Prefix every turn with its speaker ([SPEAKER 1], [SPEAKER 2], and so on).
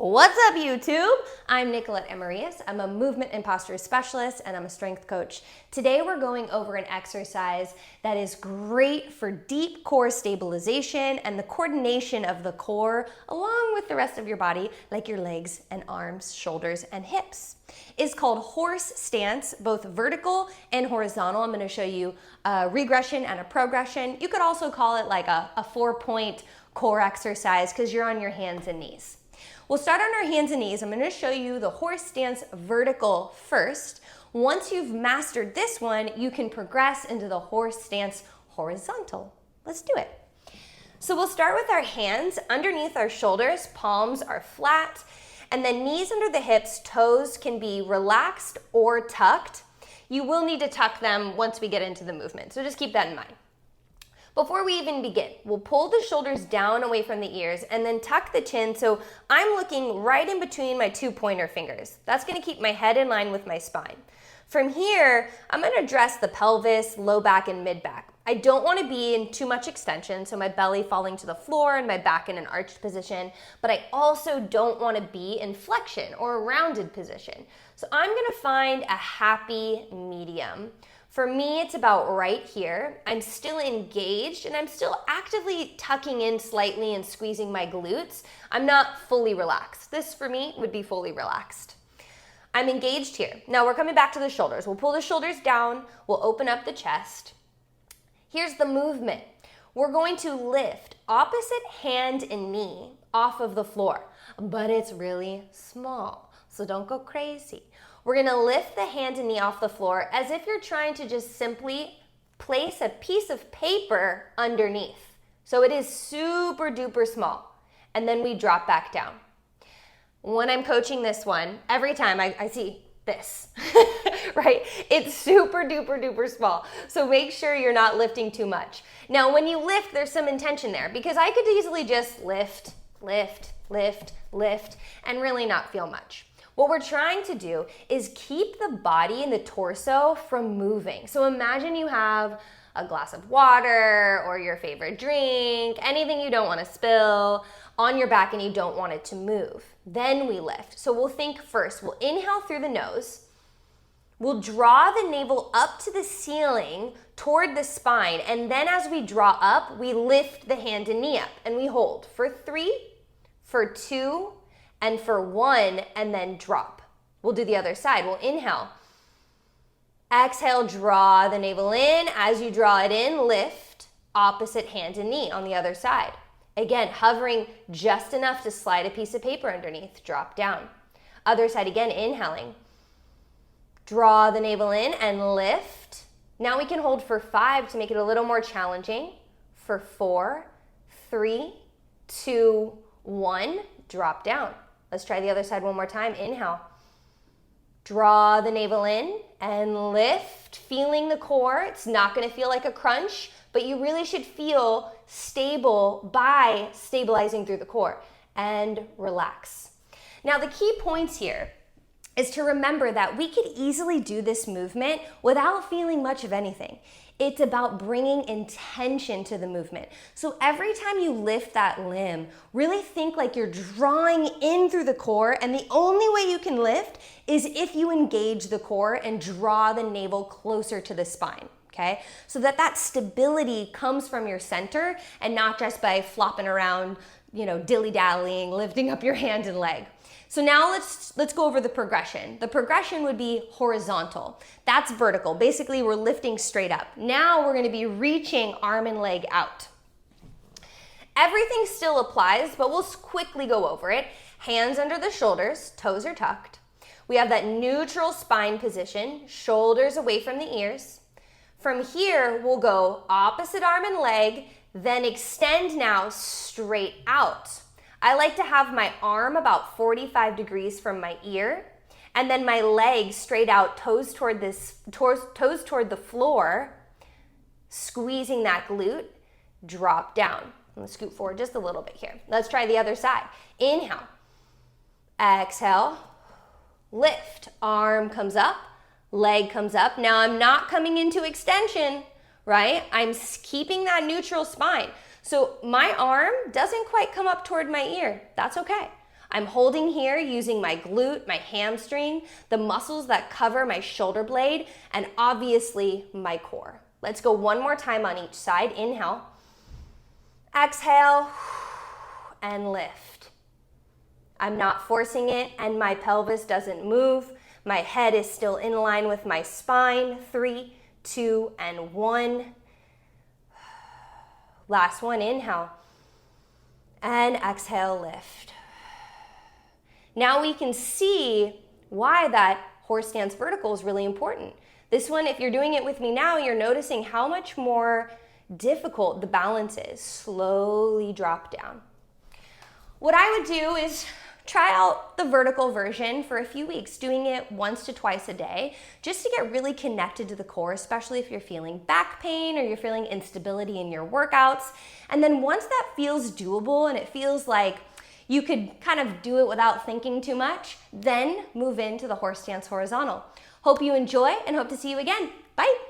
[SPEAKER 1] What's up, YouTube? I'm Nicolette Amarillas. I'm a movement and posture specialist, and I'm a strength coach. Today, we're going over an exercise that is great for deep core stabilization and the coordination of the core along with the rest of your body, like your legs and arms, shoulders, and hips. It's called horse stance, both vertical and horizontal. I'm going to show you a regression and a progression. You could also call it like a 4-point core exercise because you're on your hands and knees. We'll start on our hands and knees. I'm going to show you the horse stance vertical first. Once you've mastered this one, you can progress into the horse stance horizontal. Let's do it. So we'll start with our hands underneath our shoulders, palms are flat, and then knees under the hips, toes can be relaxed or tucked. You will need to tuck them once we get into the movement, so just keep that in mind. Before we even begin, we'll pull the shoulders down away from the ears and then tuck the chin so I'm looking right in between my 2 pointer fingers. That's going to keep my head in line with my spine. From here, I'm going to address the pelvis, low back, and mid back. I don't want to be in too much extension, so my belly falling to the floor and my back in an arched position, but I also don't want to be in flexion or a rounded position. So I'm going to find a happy medium. For me, it's about right here. I'm still engaged and I'm still actively tucking in slightly and squeezing my glutes. I'm not fully relaxed. This for me would be fully relaxed. I'm engaged here. Now we're coming back to the shoulders. We'll pull the shoulders down. We'll open up the chest. Here's the movement. We're going to lift opposite hand and knee off of the floor, but it's really small, so don't go crazy. We're gonna lift the hand and knee off the floor as if you're trying to just simply place a piece of paper underneath. So it is super duper small. And then we drop back down. When I'm coaching this one, every time I see this, right? It's super duper duper small. So make sure you're not lifting too much. Now, when you lift, there's some intention there because I could easily just lift, lift, lift, lift, and really not feel much. What we're trying to do is keep the body and the torso from moving. So imagine you have a glass of water or your favorite drink, anything you don't want to spill on your back and you don't want it to move. Then we lift. So we'll think first, we'll inhale through the nose. We'll draw the navel up to the ceiling toward the spine. And then as we draw up, we lift the hand and knee up and we hold for 3, for 2, and for 1, and then drop. We'll do the other side. We'll inhale. Exhale, draw the navel in. As you draw it in, lift. Opposite hand and knee on the other side. Again, hovering just enough to slide a piece of paper underneath. Drop down. Other side again, inhaling. Draw the navel in and lift. Now we can hold for 5 to make it a little more challenging. For 4, 3, 2, 1, drop down. Let's try the other side one more time. Inhale. Draw the navel in and lift, feeling the core. It's not going to feel like a crunch, but you really should feel stable by stabilizing through the core. And relax. Now, the key points here is to remember that we could easily do this movement without feeling much of anything. It's about bringing intention to the movement. So every time you lift that limb, really think like you're drawing in through the core, and the only way you can lift is if you engage the core and draw the navel closer to the spine, okay? So that stability comes from your center and not just by flopping around, dilly-dallying, lifting up your hand and leg. So now let's go over the progression. The progression would be horizontal. That's vertical. Basically, we're lifting straight up. Now we're going to be reaching arm and leg out. Everything still applies, but we'll quickly go over it. Hands under the shoulders, toes are tucked. We have that neutral spine position, shoulders away from the ears. From here, we'll go opposite arm and leg, then extend now straight out. I like to have my arm about 45 degrees from my ear, and then my legs straight out, toes toward the floor, squeezing that glute, drop down. I'm gonna scoot forward just a little bit here. Let's try the other side. Inhale, exhale, lift. Arm comes up, leg comes up. Now I'm not coming into extension, right? I'm keeping that neutral spine. So my arm doesn't quite come up toward my ear. That's okay. I'm holding here using my glute, my hamstring, the muscles that cover my shoulder blade, and obviously my core. Let's go one more time on each side. Inhale, exhale, and lift. I'm not forcing it, and my pelvis doesn't move. My head is still in line with my spine. 3, 2, and 1. Last one, inhale, and exhale, lift. Now we can see why that horse stance vertical is really important. This one, if you're doing it with me now, you're noticing how much more difficult the balance is. Slowly drop down. What I would do is try out the vertical version for a few weeks, doing it once to twice a day, just to get really connected to the core, especially if you're feeling back pain or you're feeling instability in your workouts. And then once that feels doable and it feels like you could kind of do it without thinking too much, then move into the horse stance horizontal. Hope you enjoy and hope to see you again. Bye.